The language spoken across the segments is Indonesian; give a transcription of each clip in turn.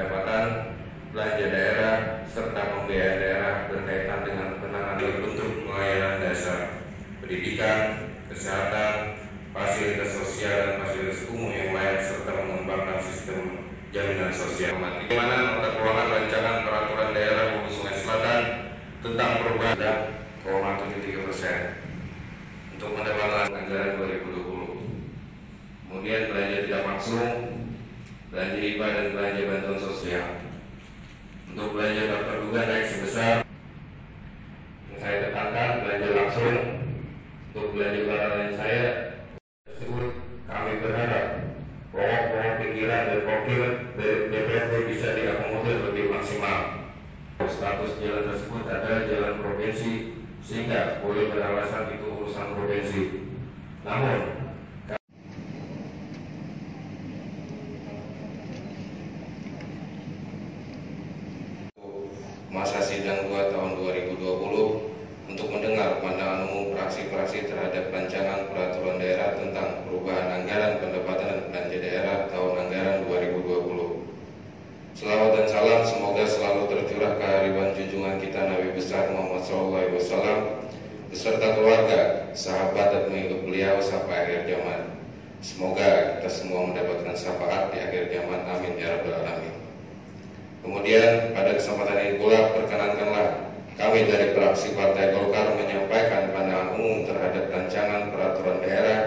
pendapatan, belanja daerah, serta pembiayaan daerah berkaitan dengan penanganan bentuk pelayanan dasar, pendidikan, kesehatan, fasilitas sosial dan fasilitas umum yang layak, serta mengembangkan sistem jaminan sosial. Bagaimana nota keuangan rancangan peraturan daerah Hulu Sungai Selatan tentang perubahan 0,73% untuk pendapatan anggaran 2020. Kemudian belanja tidak langsung, belanja hibah dan belanja bantuan sosial. Untuk belanja tak terduga naik sebesar, yang saya tekankan belanja langsung. Untuk belanja barang lain saya tersebut, kami berharap pokok-pokok pikiran dan wakil dari DPRD bisa diakomodir lebih maksimal. Status jalan tersebut adalah jalan provinsi, sehingga boleh beralasan itu urusan provinsi. Namun masa sidang 2 tahun 2020 untuk mendengar pandangan umum fraksi-fraksi terhadap rancangan peraturan daerah tentang perubahan anggaran pendapatan dan belanja daerah tahun anggaran 2020. Selawat dan salam semoga selalu tercurah kehadiran junjungan kita Nabi besar Muhammad SAW beserta keluarga, sahabat dan pengikut beliau sampai akhir zaman. Semoga kita semua mendapatkan syafaat di akhir zaman. Amin ya rabbal alamin. Kemudian pada kesempatan ini pula perkenankanlah kami dari fraksi Partai Golkar menyampaikan pandangan umum terhadap rancangan peraturan daerah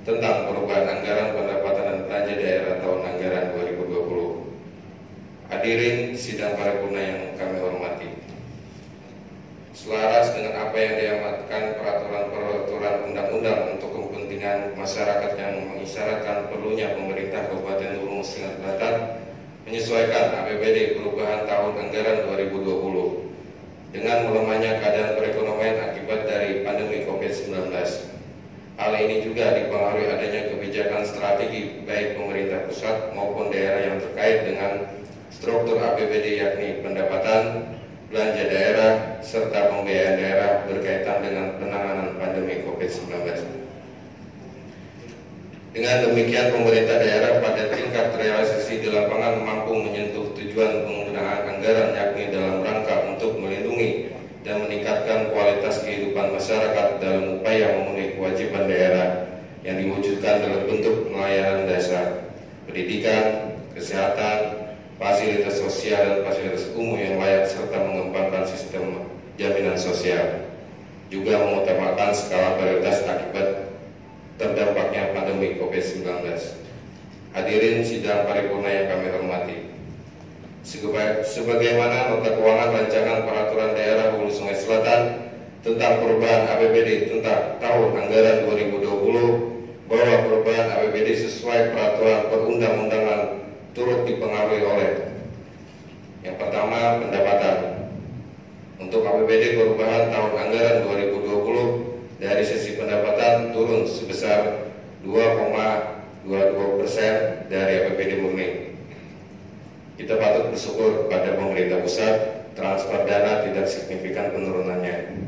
tentang perubahan anggaran pendapatan dan belanja daerah tahun anggaran 2020. Hadirin sidang paripurna yang kami hormati. Selaras dengan apa yang diamatkan peraturan undang-undang untuk kepentingan masyarakat yang mengisyaratkan perlunya pemerintah Kabupaten Hulu Sungai Selatan menyesuaikan APBD perubahan tahun anggaran 2020 dengan melemahnya keadaan perekonomian akibat dari pandemi COVID-19. Hal ini juga dipengaruhi adanya kebijakan strategi baik pemerintah pusat maupun daerah yang terkait dengan struktur APBD, yakni pendapatan, belanja daerah, serta pembiayaan daerah berkaitan dengan penanganan pandemi COVID-19. Dengan demikian, pemerintah daerah pada tingkat realisasi di lapangan mampu menyentuh tujuan penggunaan anggaran, yakni dalam rangka untuk melindungi dan meningkatkan kualitas kehidupan masyarakat dalam upaya memenuhi kewajiban daerah yang diwujudkan dalam bentuk pelayanan dasar, pendidikan, kesehatan, fasilitas sosial dan fasilitas umum yang layak, serta mengembangkan sistem jaminan sosial. Juga mengutamakan skala prioritas akibat terdampaknya pandemi COVID-19. Hadirin sidang paripurna yang kami hormati. Sebagaimana nota keuangan rancangan peraturan daerah Hulu Sungai Selatan tentang perubahan APBD tentang tahun anggaran 2020, bahwa perubahan APBD sesuai peraturan perundang-undangan turut dipengaruhi oleh yang pertama, pendapatan. Untuk APBD perubahan tahun anggaran 2020 dari sisi pendapatan turun sebesar 2,22% dari APBD murni. Kita patut bersyukur kepada pemerintah pusat, transfer dana tidak signifikan penurunannya.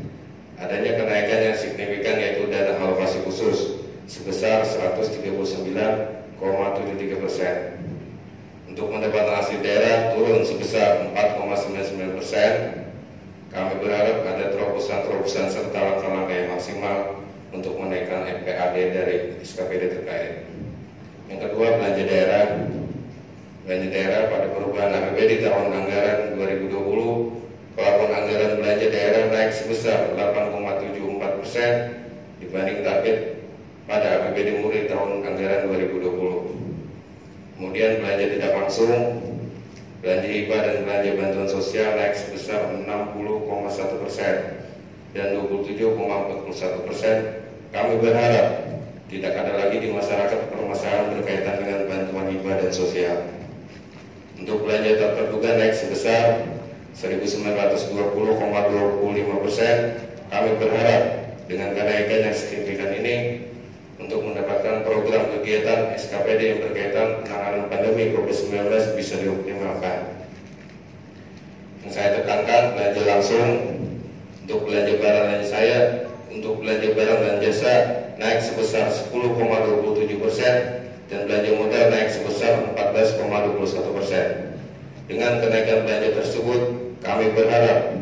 Adanya kenaikan yang signifikan yaitu dana alokasi khusus sebesar 139,73%. Untuk pendapatan asli daerah turun sebesar 4,99%. Kami berharap ada terobosan-terobosan serta langkah-langkah yang maksimal untuk menaikkan MPAD dari SKPD terkait. Yang kedua, belanja daerah. Belanja daerah pada perubahan APBD tahun anggaran 2020, pelabuhan anggaran belanja daerah naik sebesar 8,74% dibanding target pada APBD murni tahun anggaran 2020. Kemudian belanja tidak langsung, belanja hibah dan belanja bantuan sosial naik sebesar 60,1% dan 27,41%. Kami berharap tidak ada lagi di masyarakat permasalahan berkaitan dengan bantuan hibah dan sosial. Untuk belanja tak terduga naik sebesar 1.920,25%. Kami berharap dengan kenaikan yang signifikan ini untuk mendapatkan program kegiatan SKPD yang berkaitan penanganan pandemi COVID-19 bisa dioptimalkan. Yang saya tekankan, belanja langsung. Untuk belanja barang dan untuk belanja barang dan jasa naik sebesar 10,27% dan belanja modal naik sebesar 14,21%. Dengan kenaikan belanja tersebut, kami berharap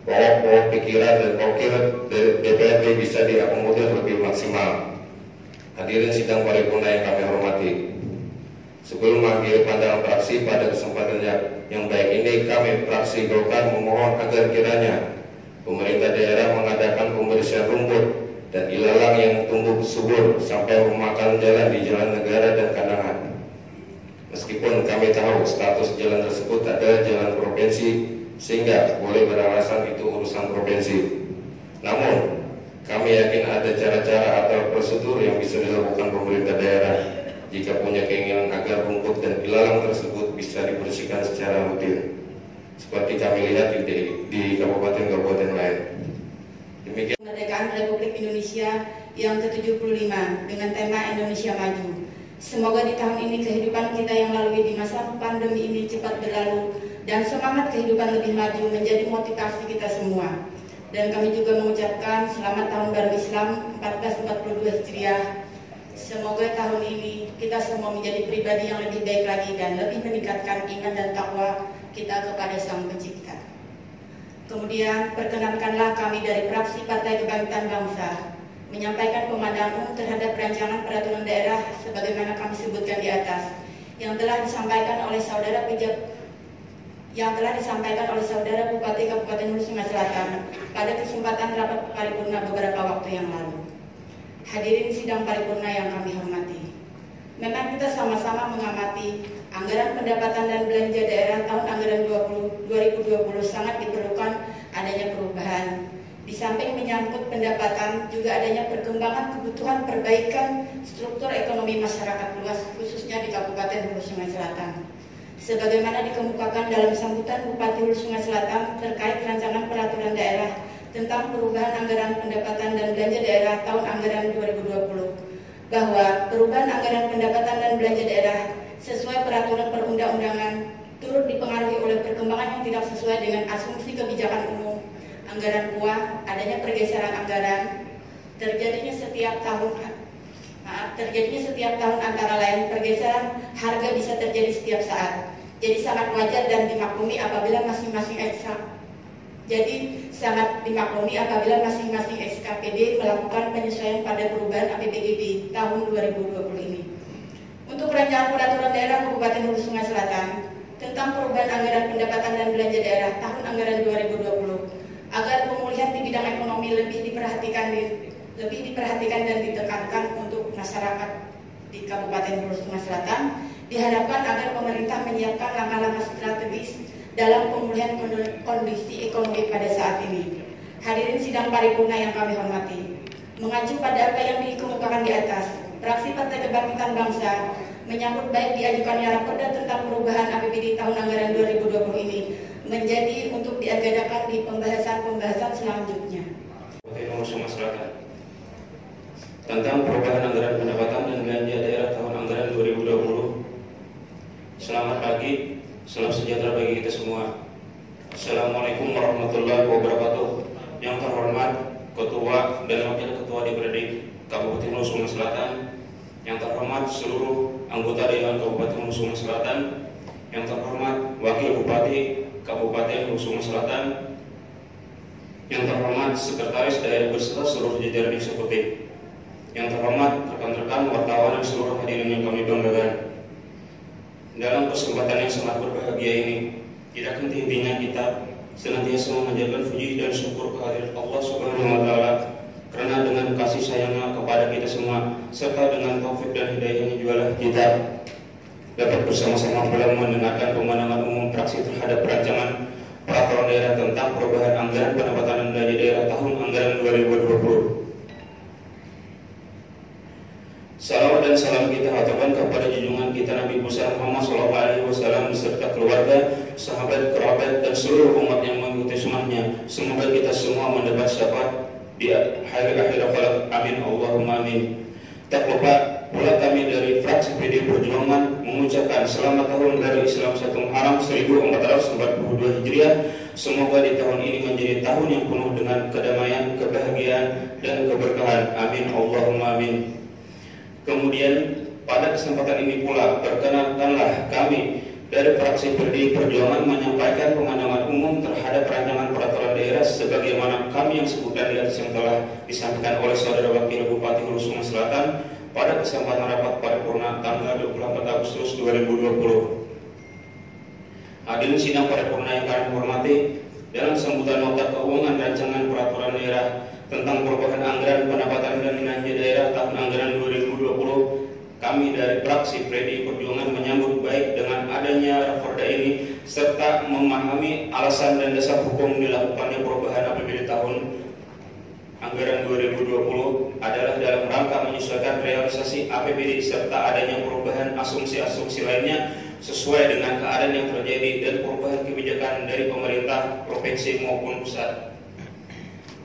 pokok pikiran dan pokok DPRD bisa diakomodir lebih maksimal. Hadirin sidang paripurna yang kami hormati, sebelum mengakhiri pandangan fraksi pada kesempatan yang baik ini, kami fraksi Golkar memohon agar kiranya pemerintah daerah mengadakan pembersihan rumput dan ilalang yang tumbuh subur sampai memakan jalan di jalan negara dan kandangan. Meskipun kami tahu status jalan tersebut adalah jalan provinsi, sehingga boleh beralasan itu urusan provinsi. Namun, kami yakin ada cara-cara atau prosedur yang bisa dilakukan pemerintah daerah jika punya keinginan agar rumput dan ilalang tersebut bisa dibersihkan secara rutin, seperti kami lihat di kabupaten-kabupaten lain. Demikian. Kemerdekaan Republik Indonesia yang ke-75 dengan tema Indonesia Maju. Semoga di tahun ini kehidupan kita yang lalui di masa pandemi ini cepat berlalu dan semangat kehidupan lebih maju menjadi motivasi kita semua. Dan kami juga mengucapkan selamat tahun baru Islam 1442 Hijriah. Semoga tahun ini kita semua menjadi pribadi yang lebih baik lagi dan lebih meningkatkan iman dan takwa kita kepada Sang Pencipta. Kemudian perkenankanlah kami dari fraksi Partai Kebangkitan Bangsa menyampaikan pemandangan umum terhadap rancangan peraturan daerah sebagaimana kami sebutkan di atas yang telah disampaikan oleh saudara Bupati Kabupaten Hulu Sungai Selatan pada kesempatan rapat paripurna beberapa waktu yang lalu. Hadirin sidang paripurna yang kami hormati, memang kita sama-sama mengamati anggaran pendapatan dan belanja daerah tahun anggaran 2020 sangat diperlukan adanya perubahan. Di samping menyangkut pendapatan, juga adanya perkembangan kebutuhan perbaikan struktur ekonomi masyarakat luas, khususnya di Kabupaten Hulu Sungai Selatan. Sebagaimana dikemukakan dalam sambutan Bupati Hulu Sungai Selatan terkait rancangan peraturan daerah tentang perubahan anggaran pendapatan dan belanja daerah tahun anggaran 2020, bahwa perubahan anggaran pendapatan dan belanja daerah sesuai peraturan perundang-undangan turut dipengaruhi oleh perkembangan yang tidak sesuai dengan asumsi kebijakan umum, anggaran kuah, adanya pergeseran anggaran, terjadinya setiap tahun antara lain pergeseran harga bisa terjadi setiap saat. Jadi sangat wajar dan dimaklumi apabila masing-masing SKPD melakukan penyesuaian pada perubahan APBD di tahun 2020 ini. Untuk rancangan peraturan daerah Kabupaten Hulu Sungai Selatan tentang perubahan anggaran pendapatan dan belanja daerah tahun anggaran 2020, agar pemulihan di bidang ekonomi lebih diperhatikan dan ditekankan untuk masyarakat di Kabupaten Hulu Sungai Selatan, diharapkan agar pemerintah menyiapkan langkah-langkah strategis dalam pemulihan kondisi ekonomi pada saat ini. Hadirin sidang paripurna yang kami hormati, mengacu pada apa yang dikemukakan di atas, fraksi Partai Kebangkitan Bangsa menyambut baik diajukannya raperda tentang perubahan APBD tahun anggaran 2020 ini menjadi untuk diagadakan di pembahasan selanjutnya. Kabupaten Hulu Sungai Selatan tentang perubahan anggaran pendapatan dan belanja daerah tahun anggaran 2020. Selamat pagi, salam sejahtera bagi kita semua. Assalamualaikum warahmatullahi wabarakatuh. Yang terhormat Ketua dan Wakil Ketua DPRD Kabupaten Hulu Sungai Selatan, yang terhormat seluruh anggota Dewan Kabupaten Hulu Sungai Selatan, yang terhormat Wakil Bupati Kabupaten Hulu Sungai Selatan, yang terhormat Sekretaris Daerah beserta seluruh jajaran eksekutif, yang terhormat rekan-rekan wartawan dan seluruh hadirin yang kami banggakan. Dalam kesempatan yang sangat berbahagia ini, tidak henti-hentinya kita senantiasa memanjatkan puji dan syukur kehadirat Allah Subhanahu wa Ta'ala, karena dengan kasih sayangnya kepada kita semua serta dengan taufik dan hidayahnya jugalah kita dapat bersama-sama pula mendengarkan pemandangan umum praksi terhadap rancangan peraturan daerah tentang perubahan anggaran pendapatan dan belanja daerah tahun anggaran 2020. Salawat dan salam kita haturkan kepada junjungan kita Nabi besar Muhammad SAW beserta keluarga, sahabat, kerabat, dan seluruh umat yang mengikuti sunnahnya. Semoga kita semua mendapat syafaat di akhir akhirat. Amin Allahumma amin. Tak lupa pula kami dari fraksi PD Perjuangan mengucapkan selamat tahun baru Islam 1 Muharram 1442 Hijriah. Semoga di tahun ini menjadi tahun yang penuh dengan kedamaian, kebahagiaan, dan keberkahan. Amin Allahumma amin. Kemudian pada kesempatan ini pula perkenankanlah kami dari fraksi PDI Perjuangan menyampaikan pandangan umum terhadap rancangan peraturan daerah sebagaimana kami yang sebutkan di atas yang telah disampaikan oleh Saudara Wakil Bupati Hulu Sungai Selatan pada kesempatan rapat paripurna tanggal 24 Agustus 2020. Hadirin sidang paripurna yang kami hormati, dalam sambutan nota keuangan rancangan peraturan daerah tentang perubahan anggaran pendapatan dan belanja daerah tahun anggaran 2020, kami dari fraksi PDI Perjuangan menyambut baik dengan adanya raperda ini serta memahami alasan dan dasar hukum dilakukannya perubahan APBD tahun anggaran 2020 adalah dalam rangka menyesuaikan realisasi APBD serta adanya perubahan asumsi-asumsi lainnya sesuai dengan keadaan yang terjadi dan perubahan kebijakan dari pemerintah provinsi maupun pusat.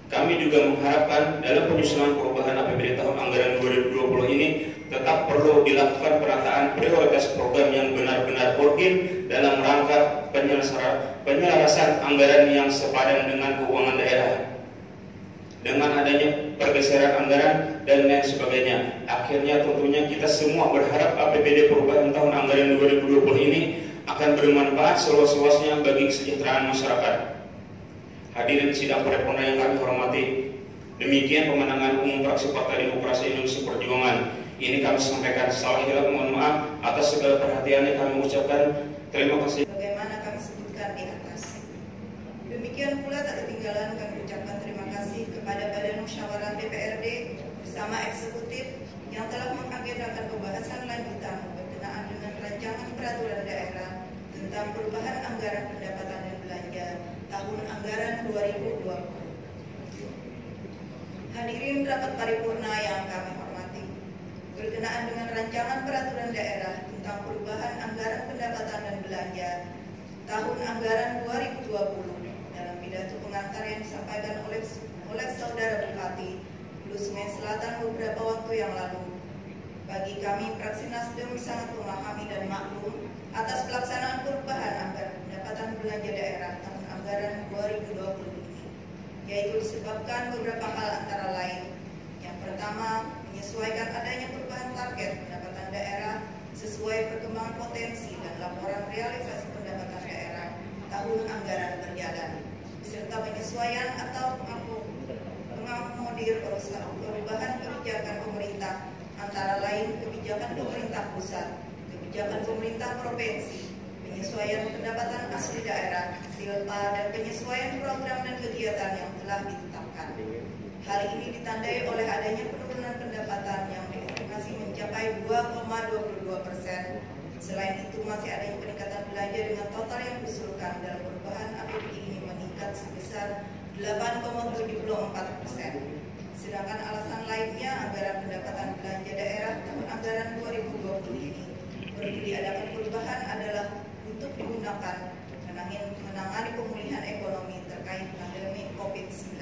Kami juga mengharapkan dalam penyusunan perubahan APBD tahun anggaran 2020 ini tetap perlu dilakukan penataan prioritas program yang benar-benar urgen dalam rangka penyelarasan anggaran yang sepadan dengan keuangan daerah. Dengan adanya pergeseran anggaran dan lain sebagainya, akhirnya tentunya kita semua berharap APBD perubahan tahun anggaran 2020 ini akan bermanfaat seluas-luasnya bagi kesejahteraan masyarakat. Hadirin sidang paripurna yang kami hormati, demikian pemenangan umum fraksi Partai Demokrasi Indonesia Perjuangan. Ini kami sampaikan, salah hilaf mohon maaf atas segala perhatian yang kami ucapkan. Terima kasih. Bagaimana kami sebutkan di atas. Demikian pula tak ketinggalan kami ucapkan terima kasih kepada Badan Musyawarah DPRD bersama eksekutif yang telah mengagendakan pembahasan lanjutan berkenaan dengan rancangan peraturan daerah tentang perubahan anggaran pendapatan dan belanja tahun anggaran 2020. Hadirin rapat paripurna yang kami hormati, berkenaan dengan rancangan peraturan daerah tentang perubahan anggaran pendapatan dan belanja tahun anggaran 2020 dalam pidato pengantar yang disampaikan oleh Saudara Bupati Hulu Sungai Selatan beberapa waktu yang lalu. Bagi kami, fraksi Nasdem sangat memahami dan maklum atas pelaksanaan perubahan anggaran pendapatan belanja daerah tahun anggaran 2020 ini, yaitu disebabkan beberapa hal antara lain. Yang pertama, menyesuaikan adanya perubahan target pendapatan daerah sesuai perkembangan potensi dan laporan realisasi pendapatan daerah tahun anggaran berjalan, serta penyesuaian atau mengakomodir perubahan kebijakan pemerintah antara lain kebijakan pemerintah pusat, kebijakan pemerintah provinsi, penyesuaian pendapatan asli daerah, SILPA, dan penyesuaian program dan kegiatan yang telah ditetapkan. Hal ini ditandai oleh adanya penurunan pendapatan yang diestimasi mencapai 2,22%. Selain itu masih adanya peningkatan belanja dengan total yang diusulkan dalam perubahan APBD ini meningkat sebesar 8,74%. Sedangkan alasan lainnya anggaran pendapatan belanja daerah tahun anggaran 2020 ini perlu diadakan perubahan adalah untuk digunakan menangani pemulihan ekonomi terkait pandemi COVID-19.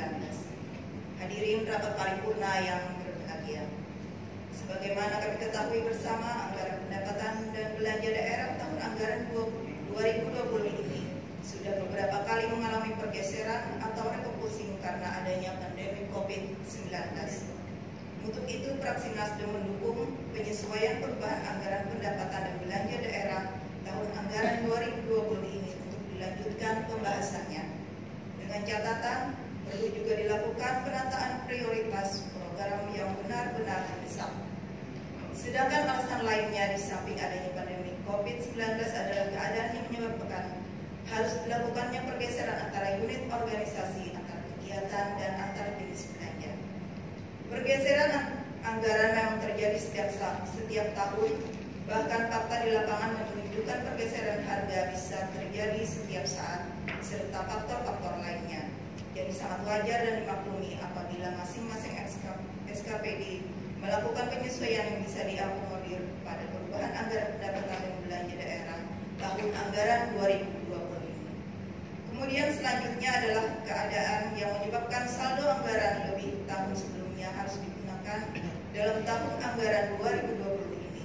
Hadirin rapat paripurna yang berbahagia, sebagaimana kami ketahui bersama, anggaran pendapatan dan belanja daerah tahun anggaran 2020 ini sudah beberapa kali mengalami pergeseran atau refocusing karena adanya pandemi COVID-19. Untuk itu, fraksi Nasdem mendukung penyesuaian perubahan anggaran pendapatan dan belanja daerah tahun anggaran 2020 ini untuk dilanjutkan pembahasannya. Dengan catatan, perlu juga dilakukan penataan prioritas program yang benar-benar mendesak. Sedangkan alasan lainnya di samping adanya pandemi COVID-19 adalah keadaan yang menyebabkan harus dilakukannya pergeseran antara unit organisasi, antar kegiatan, dan antar jenis belanja. Pergeseran anggaran memang terjadi setiap tahun, bahkan fakta di lapangan menunjukkan pergeseran harga bisa terjadi setiap saat, serta faktor-faktor lainnya. Jadi sangat wajar dan dimaklumi apabila masing-masing SKPD melakukan penyesuaian yang bisa diakomodir pada perubahan anggaran pendapatan dan belanja daerah tahun anggaran 2020 ini. Kemudian selanjutnya adalah keadaan yang menyebabkan saldo anggaran lebih tahun sebelumnya harus digunakan dalam tahun anggaran 2020 ini.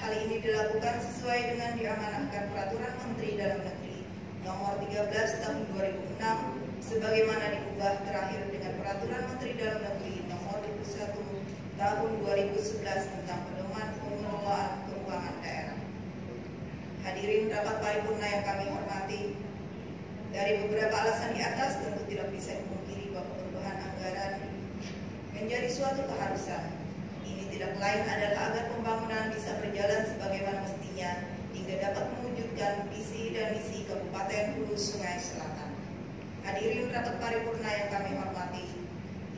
Hal ini dilakukan sesuai dengan diamanahkan Peraturan Menteri Dalam Negeri Nomor 13 Tahun 2006 sebagaimana diubah terakhir dengan Peraturan Menteri Dalam Negeri Nomor 21 Tahun 2011 tentang pedoman pengelolaan keuangan daerah. Hadirin rapat paripurna yang kami hormati, dari beberapa alasan di atas tentu tidak bisa dipungkiri bahwa perubahan anggaran menjadi suatu keharusan. Ini tidak lain adalah agar pembangunan bisa berjalan sebagaimana mestinya hingga dapat mewujudkan visi dan misi Kabupaten Hulu Sungai Selatan. Hadirin rapat paripurna yang kami hormati,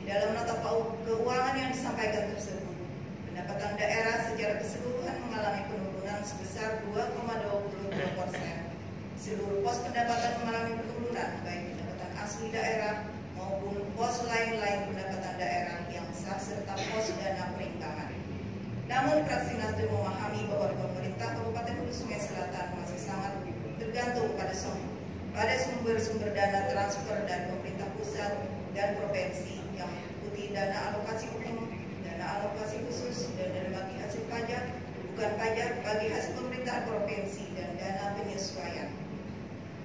di dalam nota keuangan yang disampaikan tersebut, pendapatan daerah secara keseluruhan mengalami penurunan sebesar 2,22%. Seluruh pos pendapatan mengalami penurunan, baik pendapatan asli daerah maupun pos lain-lain pendapatan daerah yang sah serta pos dana perintangan. Namun fraksi Nasdem memahami bahwa pemerintah Kabupaten Hulu Sungai Selatan masih sangat tergantung pada sumber-sumber dana transfer dari pemerintah pusat dan provinsi yang meliputi dana alokasi umum, dana alokasi khusus, dana bagi hasil pajak, bukan pajak bagi hasil pemerintahan provinsi, dan dana penyesuaian.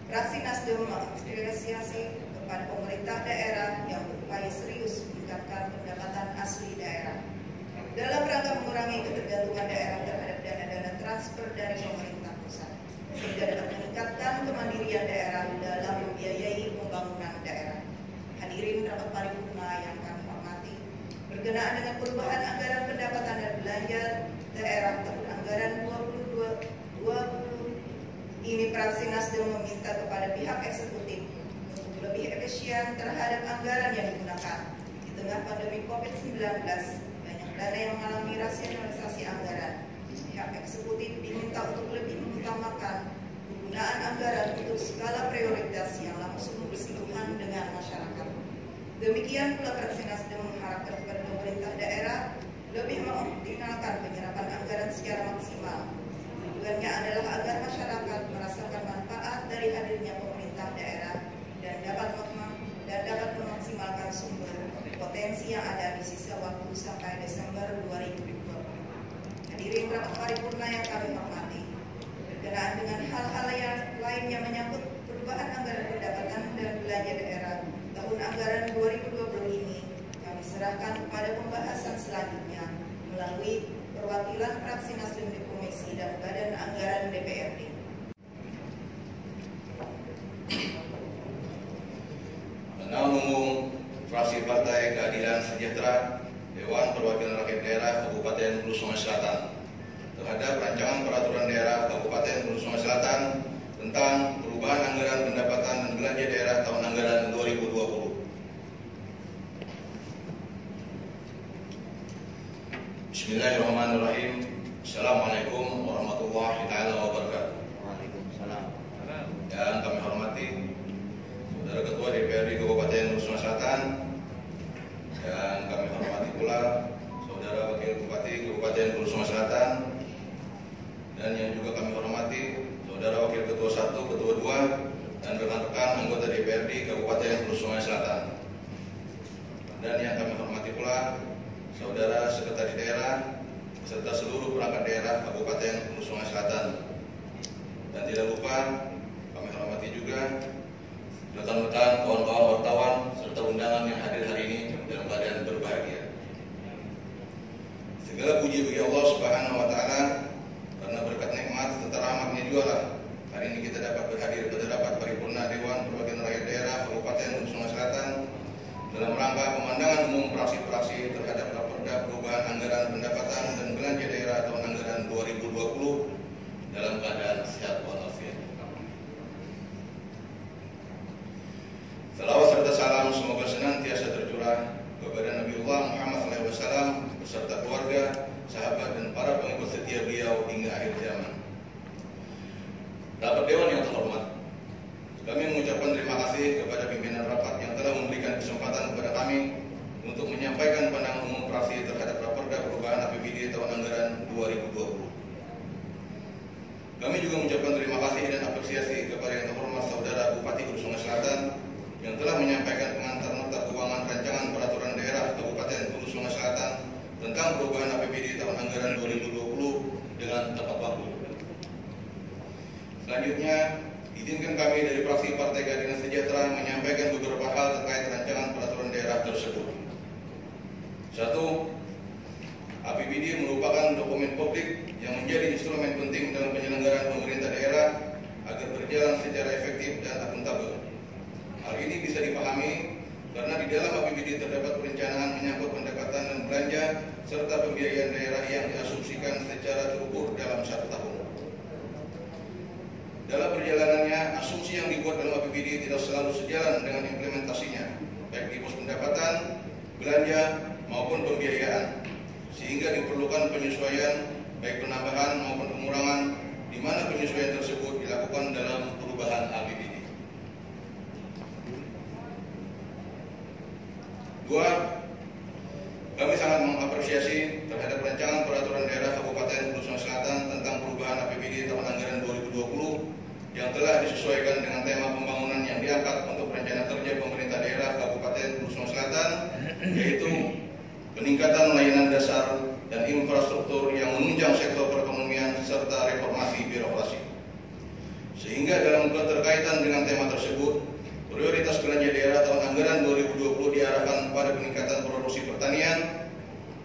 Fraksi Nasdem mengapresiasi kepada pemerintah daerah yang berupaya serius meningkatkan pendapatan asli daerah dalam rangka mengurangi ketergantungan daerah terhadap dana-dana transfer dari pemerintah pusat, sehingga dapat meningkatkan kemandirian daerah dalam membiayai pembangunan daerah. Hadirin rapat paripurna yang kami hormati, berkenaan dengan perubahan anggaran pendapatan dan belanja daerah tahun anggaran 2020 ini, fraksi Nasdem meminta kepada pihak eksekutif untuk lebih efisien terhadap anggaran yang digunakan di tengah pandemi COVID-19. Banyak dana yang mengalami rasionalisasi anggaran. Pihak eksekutif diminta untuk lebih mengutamakan penggunaan anggaran untuk skala prioritas yang langsung bersentuhan dengan masyarakat. Demikian pula fraksi Nasdem mengharapkan kepada pemerintah daerah lebih mengoptimalkan penyerapan anggaran secara maksimal. Tujuannya adalah agar masyarakat merasakan manfaat dari hadirnya pemerintah daerah dan dapat memaksimalkan sumber potensi yang ada di sisa waktu sampai Desember 2020. Hadirin rapat paripurna yang kami hormati, berkenaan dengan hal-hal yang lain yang menyangkut perubahan anggaran pendapatan dan belanja daerah tahun anggaran 2020 ini, kami serahkan kepada pembahasan selanjutnya melalui perwakilan fraksi Nasdem di Komisi dan Badan Anggaran DPRD. Pendamping Umum Fraksi Partai Keadilan Sejahtera Dewan Perwakilan Rakyat Daerah Kabupaten Hulu Sungai Selatan terhadap rancangan peraturan daerah Kabupaten Hulu Sungai Selatan tentang perubahan anggaran pendapatan dan belanja daerah tahun anggaran 2020. Bismillahirrahmanirrahim. Assalamualaikum warahmatullahi wabarakatuh. Waalaikumsalam. Yang kami hormati Saudara Ketua DPRD Kabupaten Hulu Sungai Selatan, dan kami hormati pula Saudara Wakil Bupati Kabupaten Hulu Sungai Selatan, dan yang juga kami hormati Saudara Wakil Ketua 1, Ketua 2, dan rekan-rekan anggota DPRD Kabupaten Hulu Sungai Selatan, dan yang kami hormati pula Saudara Sekretaris Daerah beserta seluruh perangkat daerah Kabupaten Hulu Sungai Selatan, dan tidak lupa kami hormati juga rekan-rekan, kawan-kawan wartawan serta undangan yang hadir hari ini dalam keadaan berbahagia. Segala puji bagi Allah Subhanahu wa Ta'ala, karena berkat nikmat serta rahmat-Nya juga lah hari ini kita dapat berhadir pada rapat paripurna Dewan Perwakilan Rakyat Daerah Kabupaten Hulu Sungai Selatan dalam rangka pemandangan umum praksi-praksi terhadap Raperda perubahan anggaran pendapatan dan belanja daerah tahun anggaran 2020 dalam keadaan sehat walafiat. Salawat serta salam semoga senantiasa tercurah kepada Nabiullah Muhammad SAW beserta keluarga, sahabat, dan para pengikut setia beliau hingga akhir zaman. Rapat Dewan yang terhormat, kami mengucapkan terima kasih kepada pimpinan rapat yang telah memberikan kesempatan kepada kami untuk menyampaikan pandangan umum fraksi terhadap Raperda perubahan APBD tahun anggaran 2020. Kami juga mengucapkan terima kasih dan apresiasi kepada yang terhormat Saudara Bupati Hulu Sungai Selatan yang telah menyampaikan pengantar nota keuangan rancangan peraturan daerah Kabupaten Hulu Sungai Selatan tentang perubahan APBD tahun anggaran 2020 dengan tepat waktu. Selanjutnya, izinkan kami dari fraksi Partai Keadilan Sejahtera menyampaikan beberapa hal terkait rancangan peraturan daerah tersebut. 1. APBD merupakan dokumen publik yang menjadi instrumen penting dalam penyelenggaraan pemerintah daerah efektif, dan akuntabel. Hal ini bisa dipahami karena di dalam APBD terdapat perencanaan menyangkut pendapatan dan belanja serta pembiayaan daerah yang diasumsikan secara terukur dalam 1 tahun. Dalam perjalanannya, asumsi yang dibuat dalam APBD tidak selalu sejalan dengan implementasinya, baik di pos pendapatan, belanja, maupun pembiayaan, sehingga diperlukan penyesuaian, baik penambahan maupun pengurangan, di mana penyesuaian tersebut dilakukan dalam perubahan APBD. 2. Kami sangat mengapresiasi terhadap rancangan peraturan daerah Kabupaten Hulu Sungai Selatan tentang perubahan APBD tahun anggaran 2020 yang telah disesuaikan dengan tema pembangunan yang diangkat untuk rencana kerja pemerintah daerah Kabupaten Hulu Sungai Selatan, yaitu peningkatan layanan dasar dan infrastruktur yang menunjang sektor perekonomian serta reformasi birokrasi. Sehingga dalam keterkaitan dengan tema tersebut, prioritas belanja daerah tahun anggaran 2020 diarahkan pada peningkatan produksi pertanian,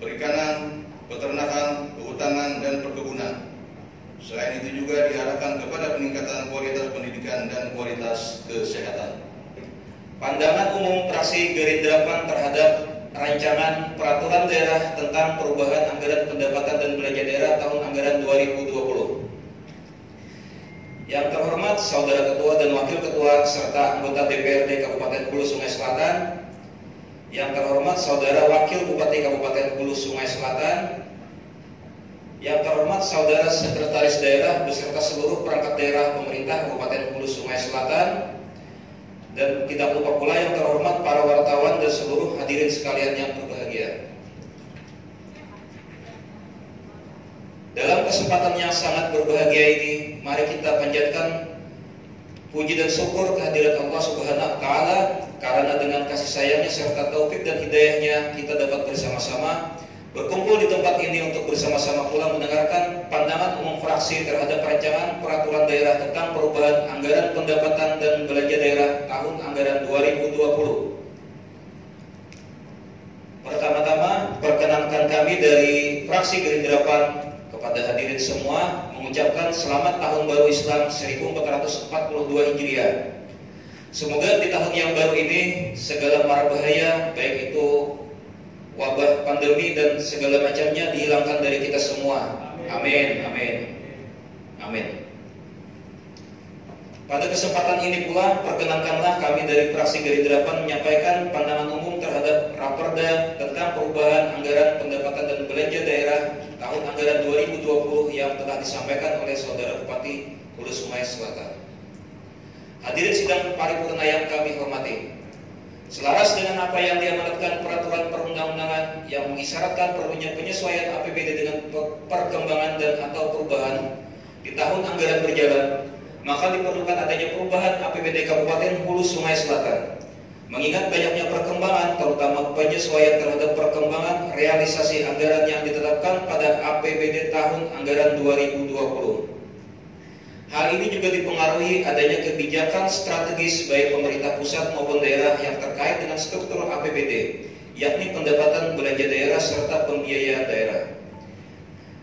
perikanan, peternakan, kehutanan, dan perkebunan. Selain itu juga diarahkan kepada peningkatan kualitas pendidikan dan kualitas kesehatan. Pandangan umum fraksi Gerindra PAN terhadap rancangan peraturan daerah tentang perubahan anggaran pendapatan dan belanja daerah tahun anggaran 2020. Yang terhormat Saudara Ketua dan Wakil Ketua serta anggota DPRD Kabupaten Hulu Sungai Selatan, yang terhormat Saudara Wakil Bupati Kabupaten Hulu Sungai Selatan, yang terhormat Saudara Sekretaris Daerah beserta seluruh perangkat daerah pemerintah Kabupaten Hulu Sungai Selatan, dan tidak lupa pula yang terhormat para wartawan dan seluruh hadirin sekalian yang berbahagia. Dalam kesempatan yang sangat berbahagia ini, mari kita panjatkan puji dan syukur kehadirat Allah Subhanahu wa Ta'ala, karena dengan kasih sayangnya serta taufik dan hidayahnya kita dapat bersama-sama berkumpul di tempat ini untuk bersama-sama pula mendengarkan pandangan umum fraksi terhadap rancangan peraturan daerah tentang perubahan anggaran pendapatan dan belanja daerah tahun anggaran 2020. Pertama-tama, perkenankan kami dari fraksi Gerindra PAN kepada hadirin semua mengucapkan selamat tahun baru Islam 1442 Hijriah. Semoga di tahun yang baru ini segala mara bahaya, baik itu wabah pandemi dan segala macamnya, dihilangkan dari kita semua. Amin, amin, amin. Pada kesempatan ini pula, perkenankanlah kami dari fraksi Gerindra PAN menyampaikan pandangan umum terhadap Raperda tentang perubahan anggaran pendapatan dan belanja daerah tahun anggaran 2020 yang telah disampaikan oleh Saudara Bupati Hulu Sungai Selatan. Hadirin sidang paripurna yang kami hormati, selaras dengan apa yang diamanatkan peraturan perundang-undangan yang mengisyaratkan perlunya penyesuaian APBD dengan perkembangan dan atau perubahan di tahun anggaran berjalan, maka diperlukan adanya perubahan APBD Kabupaten Hulu Sungai Selatan. Mengingat banyaknya perkembangan, terutama penyesuaian terhadap perkembangan realisasi anggaran yang ditetapkan pada APBD tahun anggaran 2020. Hal ini juga dipengaruhi adanya kebijakan strategis baik pemerintah pusat maupun daerah yang terkait dengan struktur APBD, yakni pendapatan belanja daerah serta pembiayaan daerah.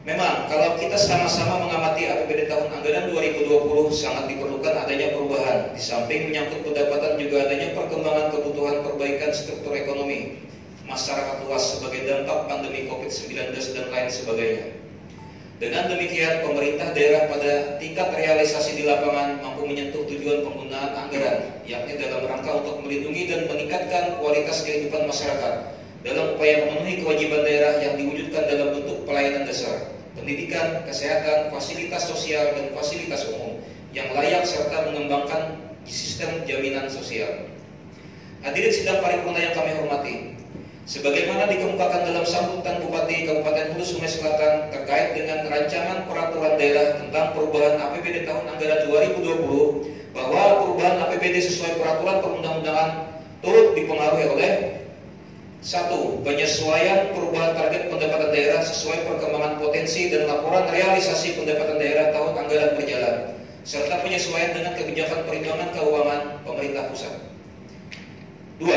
Memang kalau kita sama-sama mengamati APBD tahun anggaran 2020 sangat diperlukan adanya perubahan. Di samping menyangkut pendapatan juga adanya perkembangan kebutuhan perbaikan struktur ekonomi masyarakat luas sebagai dampak pandemi COVID-19 dan lain sebagainya. Dengan demikian, pemerintah daerah pada tingkat realisasi di lapangan mampu menyentuh tujuan penggunaan anggaran, yakni dalam rangka untuk melindungi dan meningkatkan kualitas kehidupan masyarakat dalam upaya memenuhi kewajiban daerah yang diwujudkan dalam bentuk pelayanan dasar, pendidikan, kesehatan, fasilitas sosial, dan fasilitas umum yang layak serta mengembangkan sistem jaminan sosial. Hadirin sidang paripurna yang kami hormati, sebagaimana dikemukakan dalam sambutan Bupati Kabupaten Hulu Sungai Selatan terkait dengan rancangan peraturan daerah tentang perubahan APBD tahun anggaran 2020, bahwa perubahan APBD sesuai peraturan perundang-undangan turut dipengaruhi oleh 1. Penyesuaian perubahan target pendapatan daerah sesuai perkembangan potensi dan laporan realisasi pendapatan daerah tahun anggaran berjalan, serta penyesuaian dengan kebijakan perhitungan keuangan pemerintah pusat. 2.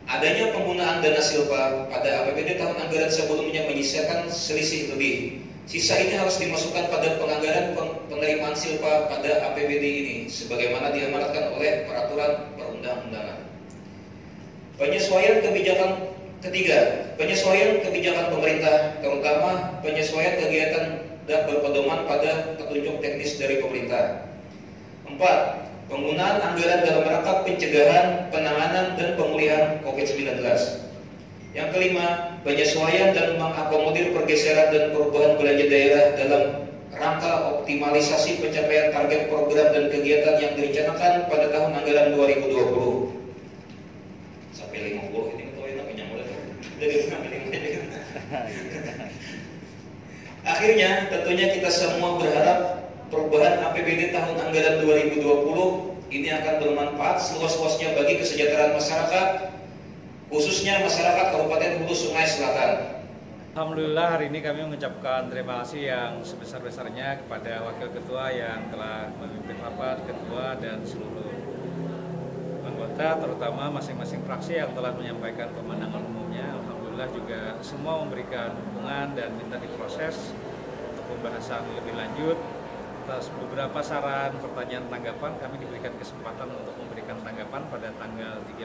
Adanya penggunaan dana silpa pada APBD tahun anggaran sebelumnya menyisakan selisih lebih Sisa ini harus dimasukkan pada penganggaran penerimaan silpa pada APBD ini sebagaimana diamanatkan oleh peraturan perundang-undangan. Penyesuaian kebijakan ketiga, penyesuaian kebijakan pemerintah, terutama penyesuaian kegiatan dan berpedoman pada petunjuk teknis dari pemerintah. 4. Penggunaan anggaran dalam rangka pencegahan, penanganan, dan pemulihan COVID-19. Yang kelima, penyesuaian dan mengakomodir pergeseran dan perubahan belanja daerah dalam rangka optimalisasi pencapaian target program dan kegiatan yang direncanakan pada tahun anggaran 2020. Sampai 50 ini tuh enak menyambut. Akhirnya, tentunya kita semua berharap perubahan APBD tahun anggaran 2020 ini akan bermanfaat seluas-luasnya bagi kesejahteraan masyarakat, khususnya masyarakat Kabupaten Hulu Sungai Selatan. Alhamdulillah hari ini kami mengucapkan terima kasih yang sebesar-besarnya kepada Wakil Ketua yang telah memimpin rapat, Ketua dan seluruh anggota, terutama masing-masing fraksi yang telah menyampaikan pemandangan umumnya. Alhamdulillah juga semua memberikan dukungan dan minta diproses untuk pembahasan lebih lanjut. Atas beberapa saran, pertanyaan, tanggapan, kami diberikan kesempatan untuk memberikan tanggapan pada tanggal 31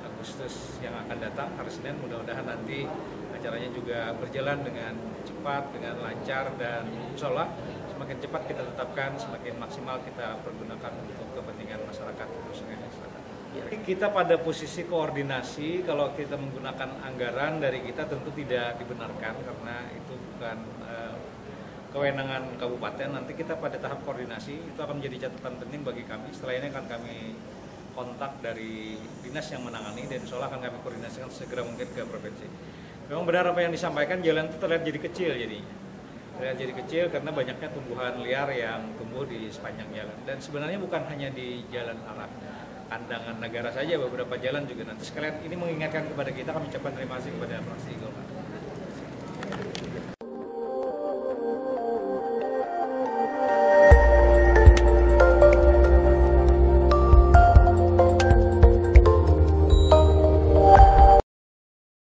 Agustus yang akan datang, hari Senin. Mudah-mudahan nanti acaranya juga berjalan dengan cepat, dengan lancar, dan insyaallah semakin cepat kita tetapkan, semakin maksimal kita pergunakan untuk kepentingan masyarakat Sungai Selatan. Kita pada posisi koordinasi, kalau kita menggunakan anggaran dari kita tentu tidak dibenarkan karena itu bukan kewenangan kabupaten. Nanti kita pada tahap koordinasi, itu akan menjadi catatan penting bagi kami. Setelah ini akan kami kontak dari dinas yang menangani dan insya Allah akan kami koordinasikan segera mungkin ke provinsi. Memang benar apa yang disampaikan, jalan itu terlihat jadi kecil jadinya. Terlihat jadi kecil karena banyaknya tumbuhan liar yang tumbuh di sepanjang jalan. Dan sebenarnya bukan hanya di jalan arah Kandangan Negara saja, beberapa jalan juga. Nanti sekalian ini mengingatkan kepada kita, kami ucapkan terima kasih kepada fraksi Golkar.